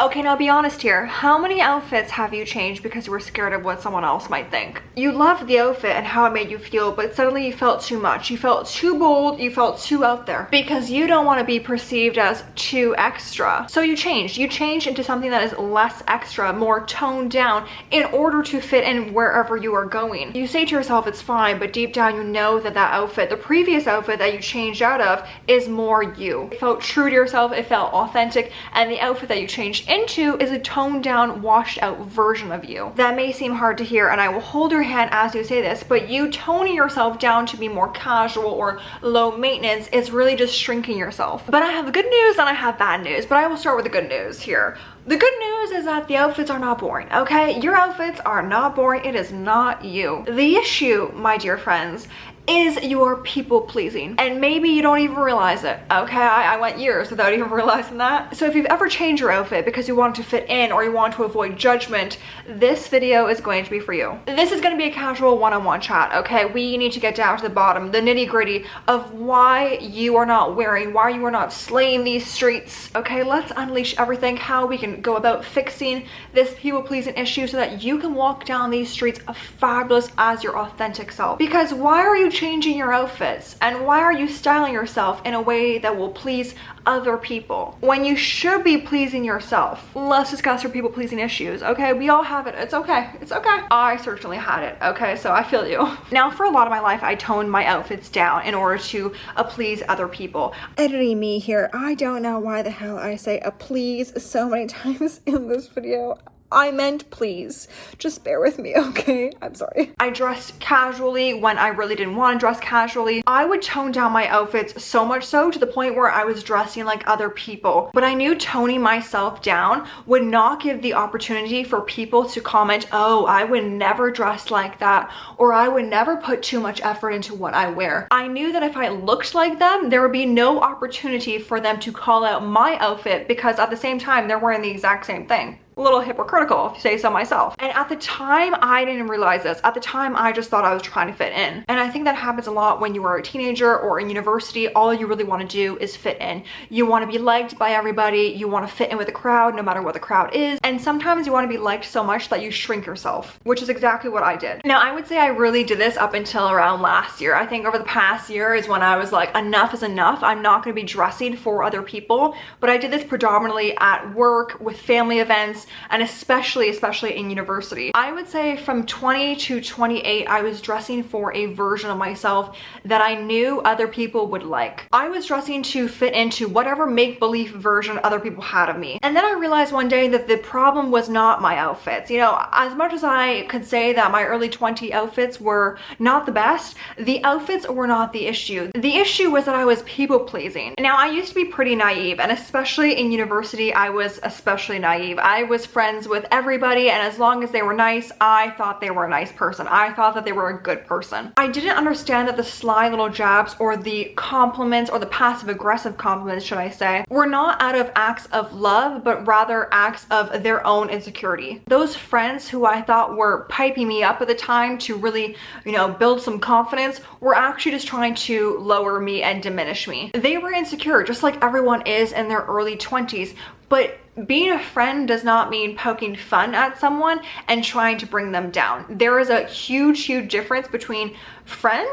Okay, now be honest here. How many outfits have you changed because you were scared of what someone else might think? You loved the outfit and how it made you feel, but suddenly you felt too much. You felt too bold, you felt too out there because you don't want to be perceived as too extra. So you changed. You changed into something that is less extra, more toned down in order to fit in wherever you are going. You say to yourself it's fine, but deep down you know that that outfit, the previous outfit that you changed out of, is more you. It felt true to yourself, it felt authentic, and the outfit that you changed into is a toned down, washed out version of you. That may seem hard to hear, and I will hold your hand as you say this, but you toning yourself down to be more casual or low maintenance is really just shrinking yourself. But I have good news and I have bad news, but I will start with the good news here. The good news is that the outfits are not boring, okay? Your outfits are not boring. It is not you. The issue, my dear friends, is your people pleasing, and maybe you don't even realize it. Okay, I went years without even realizing that. So if you've ever changed your outfit because you want to fit in or you want to avoid judgment, this video is going to be for you. This is going to be a casual one-on-one chat, okay? We need to get down to the bottom, the nitty-gritty of why you are not wearing, why you are not slaying these streets. Okay, let's unleash everything, how we can go about fixing this people-pleasing issue so that you can walk down these streets fabulous as your authentic self. Because why are you changing your outfits, and why are you styling yourself in a way that will please other people when you should be pleasing yourself? Let's discuss your people pleasing issues, okay? We all have it. It's okay. It's okay. I certainly had it, okay? So I feel you. Now, for a lot of my life, I toned my outfits down in order to please other people. Editing me here. I don't know why the hell I say please so many times in this video. I meant please. Just bear with me, okay? I'm sorry. I dressed casually when I really didn't want to dress casually. I would tone down my outfits so much so to the point where I was dressing like other people. But I knew toning myself down would not give the opportunity for people to comment, oh, I would never dress like that, or I would never put too much effort into what I wear. I knew that if I looked like them, there would be no opportunity for them to call out my outfit because at the same time, they're wearing the exact same thing. A little hypocritical, if you say so myself. And at the time, I didn't realize this. At the time, I just thought I was trying to fit in. And I think that happens a lot when you are a teenager or in university. All you really want to do is fit in. You want to be liked by everybody. You want to fit in with the crowd, no matter what the crowd is. And sometimes you want to be liked so much that you shrink yourself, which is exactly what I did. Now, I would say I really did this up until around last year. I think over the past year is when I was like, enough is enough. I'm not going to be dressing for other people. But I did this predominantly at work, with family events, and especially in university. I would say from 20 to 28, I was dressing for a version of myself that I knew other people would like. I was dressing to fit into whatever make-believe version other people had of me. And then I realized one day that the problem was not my outfits. You know, as much as I could say that my early 20 outfits were not the best, the outfits were not the issue. The issue was that I was people-pleasing. Now, I used to be pretty naive, and especially in university, I was especially naive. I was friends with everybody, and as long as they were nice, I thought they were a nice person. I thought that they were a good person. I didn't understand that the sly little jabs or the compliments, or the passive aggressive compliments, should I say, were not out of acts of love, but rather acts of their own insecurity. Those friends who I thought were piping me up at the time to really, you know, build some confidence were actually just trying to lower me and diminish me. They were insecure, just like everyone is in their early 20s, but being a friend does not mean poking fun at someone and trying to bring them down. There is a huge difference between friend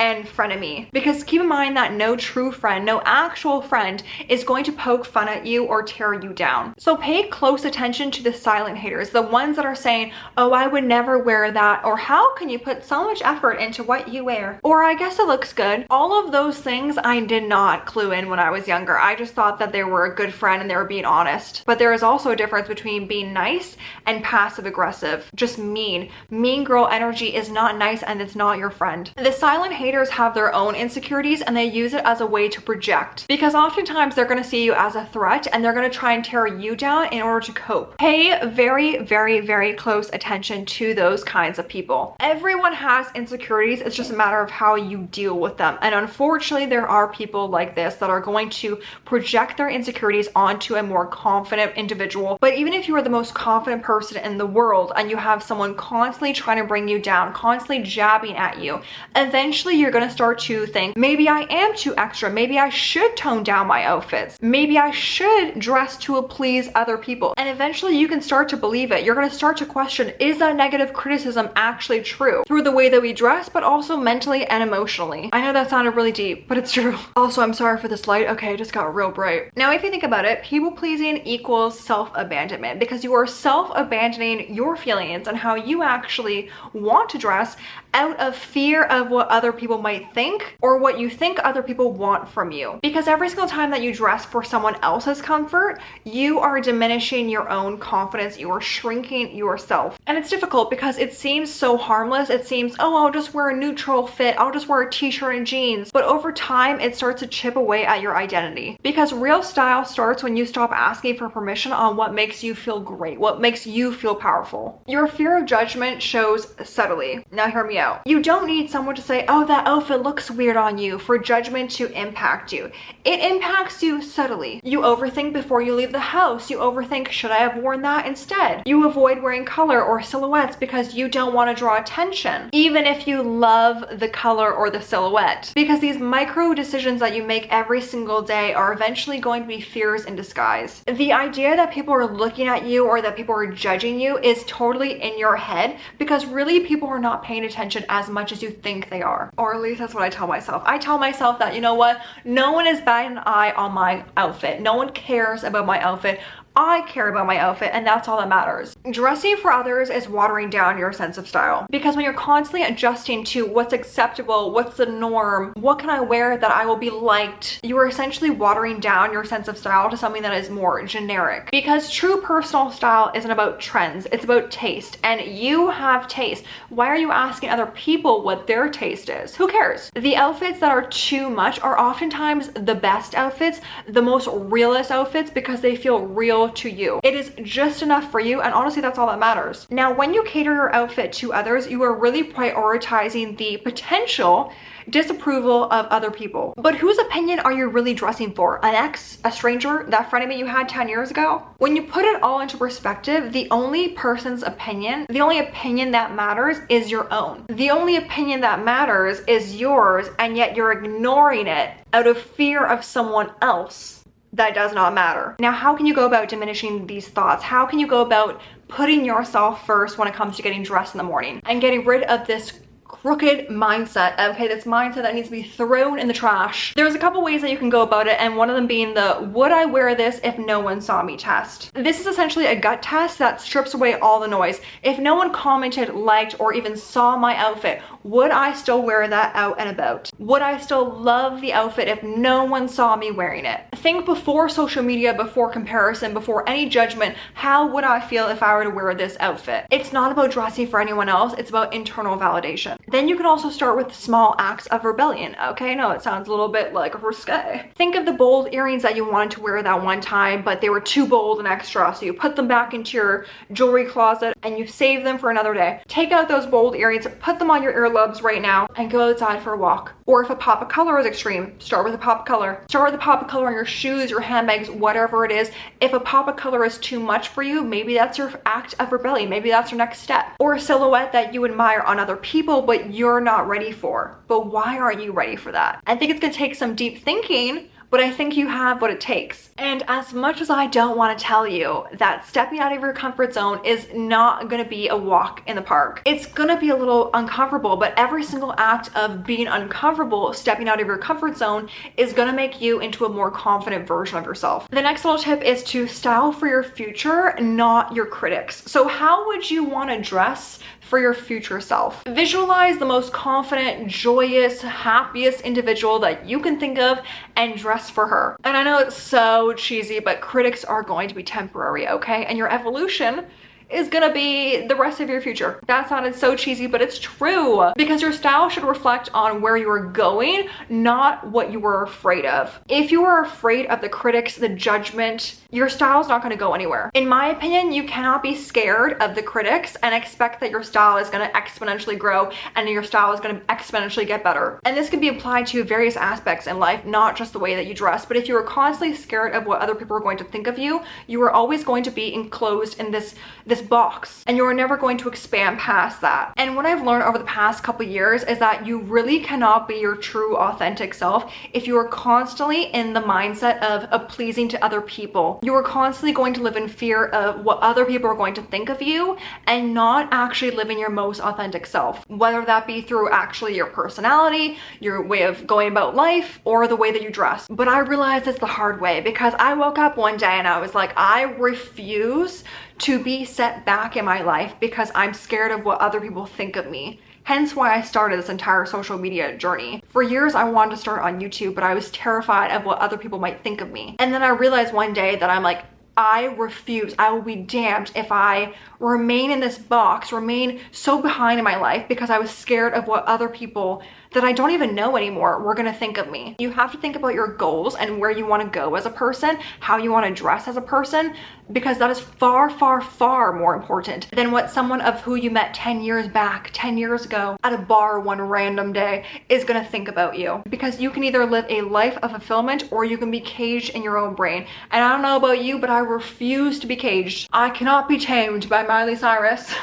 and frenemy. Because keep in mind that no true friend, no actual friend is going to poke fun at you or tear you down. So pay close attention to the silent haters, the ones that are saying, oh, I would never wear that, or how can you put so much effort into what you wear? Or I guess it looks good. All of those things I did not clue in when I was younger. I just thought that they were a good friend and they were being honest. But there is also a difference between being nice and passive aggressive, just mean. Mean girl energy is not nice and it's not your friend. The silent haters have their own insecurities and they use it as a way to project, because oftentimes they're going to see you as a threat and they're going to try and tear you down in order to cope. Pay very close attention to those kinds of people. Everyone has insecurities. It's just a matter of how you deal with them. And unfortunately, there are people like this that are going to project their insecurities onto a more confident individual. But even if you are the most confident person in the world and you have someone constantly trying to bring you down, constantly jabbing at you, eventually you're gonna start to think, maybe I am too extra. Maybe I should tone down my outfits. Maybe I should dress to please other people. And eventually you can start to believe it. You're gonna start to question, is that negative criticism actually true? Through the way that we dress, but also mentally and emotionally. I know that sounded really deep, but it's true. Also, I'm sorry for this light. Okay, it just got real bright. Now, if you think about it, people pleasing equals self-abandonment, because you are self-abandoning your feelings and how you actually want to dress out of fear of what other people might think or what you think other people want from you. Because every single time that you dress for someone else's comfort, you are diminishing your own confidence. You are shrinking yourself. And it's difficult because it seems so harmless. It seems, oh, I'll just wear a neutral fit. I'll just wear a t-shirt and jeans. But over time, it starts to chip away at your identity. Because real style starts when you stop asking for permission on what makes you feel great, what makes you feel powerful. Your fear of judgment shows subtly. Now hear me out. You don't need someone to say, oh, that outfit looks weird on you, for judgment to impact you. It impacts you subtly. You overthink before you leave the house. You overthink, should I have worn that instead? You avoid wearing color or silhouettes because you don't want to draw attention, even if you love the color or the silhouette. Because these micro decisions that you make every single day are eventually going to be fears in disguise. The idea that people are looking at you or that people are judging you is totally in your head, because really people are not paying attention as much as you think they are. Or at least that's what I tell myself. I tell myself that, you know what, no one is batting an eye on my outfit. No one cares about my outfit. I care about my outfit, and that's all that matters. Dressing for others is watering down your sense of style, because when you're constantly adjusting to what's acceptable, what's the norm, what can I wear that I will be liked, you are essentially watering down your sense of style to something that is more generic. Because true personal style isn't about trends, it's about taste, and you have taste. Why are you asking other people what their taste is? Who cares? The outfits that are too much are oftentimes the best outfits, the most realist outfits, because they feel real to you. It is just enough for you, and honestly, that's all that matters. Now, when you cater your outfit to others, you are really prioritizing the potential disapproval of other people. But whose opinion are you really dressing for? An ex? A stranger? That friend you had 10 years ago? When you put it all into perspective, the only person's opinion, the only opinion that matters is your own. The only opinion that matters is yours, and yet you're ignoring it out of fear of someone else that does not matter. Now, how can you go about diminishing these thoughts? How can you go about putting yourself first when it comes to getting dressed in the morning and getting rid of this crooked mindset, okay, this mindset that needs to be thrown in the trash? There's a couple ways that you can go about it, and one of them being the would I wear this if no one saw me test. This is essentially a gut test that strips away all the noise. If no one commented, liked, or even saw my outfit, would I still wear that out and about? Would I still love the outfit if no one saw me wearing it? Think before social media, before comparison, before any judgment, how would I feel if I were to wear this outfit? It's not about dressing for anyone else, it's about internal validation. Then you can also start with small acts of rebellion. Okay, no, it sounds a little bit like risque. Think of the bold earrings that you wanted to wear that one time, but they were too bold and extra, so you put them back into your jewelry closet and you save them for another day. Take out those bold earrings, put them on your earlobes right now, and go outside for a walk. Or if a pop of color is extreme, start with a pop of color. Start with a pop of color on your shoes, your handbags, whatever it is. If a pop of color is too much for you, maybe that's your act of rebellion. Maybe that's your next step. Or a silhouette that you admire on other people, but you're not ready for. But why aren't you ready for that? I think it's gonna take some deep thinking, but I think you have what it takes. And as much as I don't want to tell you that stepping out of your comfort zone is not going to be a walk in the park, it's going to be a little uncomfortable, but every single act of being uncomfortable, stepping out of your comfort zone, is going to make you into a more confident version of yourself. The next little tip is to style for your future, not your critics. So how would you want to dress for your future self? Visualize the most confident, joyous, happiest individual that you can think of and dress for her. And I know it's so cheesy, but critics are going to be temporary, okay? And your evolution is gonna be the rest of your future. That sounded so cheesy, but it's true, because your style should reflect on where you are going, not what you were afraid of. If you are afraid of the critics, the judgment, your style is not going to go anywhere. In my opinion, you cannot be scared of the critics and expect that your style is going to exponentially grow and your style is going to exponentially get better. And this can be applied to various aspects in life, not just the way that you dress. But if you are constantly scared of what other people are going to think of you, you are always going to be enclosed in this this box and you're never going to expand past that. And what I've learned over the past couple years is that you really cannot be your true authentic self if you are constantly in the mindset of pleasing to other people. You are constantly going to live in fear of what other people are going to think of you and not actually living your most authentic self, whether that be through actually your personality, your way of going about life, or the way that you dress. But I realized this the hard way because I woke up one day and I was like, I refuse to be set back in my life because I'm scared of what other people think of me. Hence why I started this entire social media journey. For years, I wanted to start on YouTube, but I was terrified of what other people might think of me. And then I realized one day that I'm like, I refuse. I will be damned if I remain in this box, remain so behind in my life because I was scared of what other people that I don't even know anymore were gonna think of me. You have to think about your goals and where you wanna go as a person, how you wanna dress as a person, because that is far, far, far more important than what someone of who you met 10 years back, 10 years ago at a bar one random day is gonna think about you. Because you can either live a life of fulfillment or you can be caged in your own brain. And I don't know about you, but I refuse to be caged. I cannot be tamed by Miley Cyrus.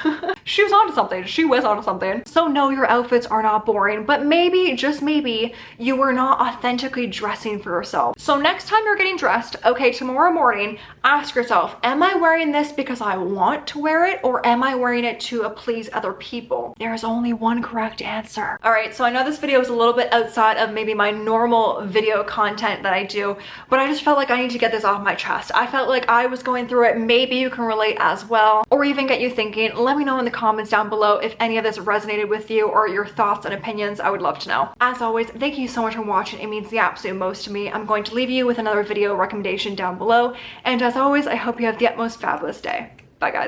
She was onto something. She was onto something. So no, your outfits are not boring, but maybe, just maybe, you were not authentically dressing for yourself. So next time you're getting dressed, okay, tomorrow morning, ask yourself, am I wearing this because I want to wear it, or am I wearing it to please other people? There is only one correct answer. All right, so I know this video is a little bit outside of maybe my normal video content that I do, but I just felt like I need to get this off my chest. I felt like I was going through it. Maybe you can relate as well, or even get you thinking. Let me know in the comments down below if any of this resonated with you or your thoughts and opinions. I would love to know. As always, thank you so much for watching. It means the absolute most to me. I'm going to leave you with another video recommendation down below. And as always, I hope you have the utmost fabulous day. Bye guys.